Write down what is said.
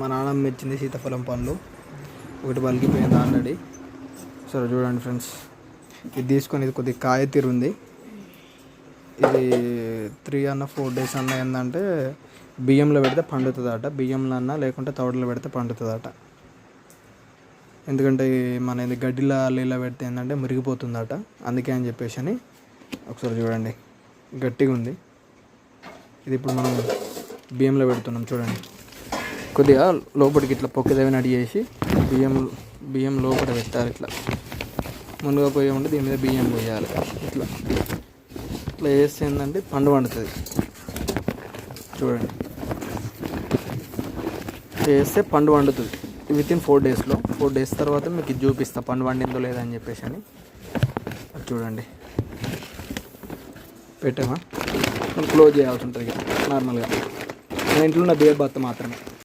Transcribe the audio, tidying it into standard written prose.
మా నాన్నమ్మ ఇచ్చింది సీతాఫలం పండ్లు. ఒకటి పలికిపోయింది ఆల్రెడీ. సరే చూడండి ఫ్రెండ్స్, ఇది తీసుకొని ఇది కొద్దిగా కాయ తీరుంది. ఇది 3 అన్న 4 days అన్న ఏంటంటే బియ్యంలో పెడితే పండుతుందట. బియ్యంలో అన్న లేకుంటే తౌడలో పెడితే పండుతుందట. ఎందుకంటే మన ఇది గడ్డిలో నీళ్ళ పెడితే ఏంటంటే మురిగిపోతుందట. అందుకే అని చెప్పేసి అని ఒకసారి చూడండి, గట్టిగా ఉంది. ఇది ఇప్పుడు మనం బియ్యంలో పెడుతున్నాం చూడండి. కొద్దిగా లోపలికి ఇట్లా పొక్కదేవిని అడి చేసి బియ్యం లోపల పెట్టాలి. ఇట్లా ముందుగా పోయి ఉంటే దీని మీద బియ్యం పోయాలి. ఇట్లా వేస్తే ఏంటంటే పండు పండుతుంది చూడండి. వేస్తే పండు పండుతుంది వితిన్ 4 daysలో. 4 days తర్వాత మీకు ఇది చూపిస్తా పండు పండిందో లేదా అని చెప్పేసి అని. చూడండి పెట్టామా, క్లోజ్ చేయాల్సి ఉంటుంది నార్మల్గా. నా ఇంట్లో ఉన్న బేర్ బత్త మాత్రమే.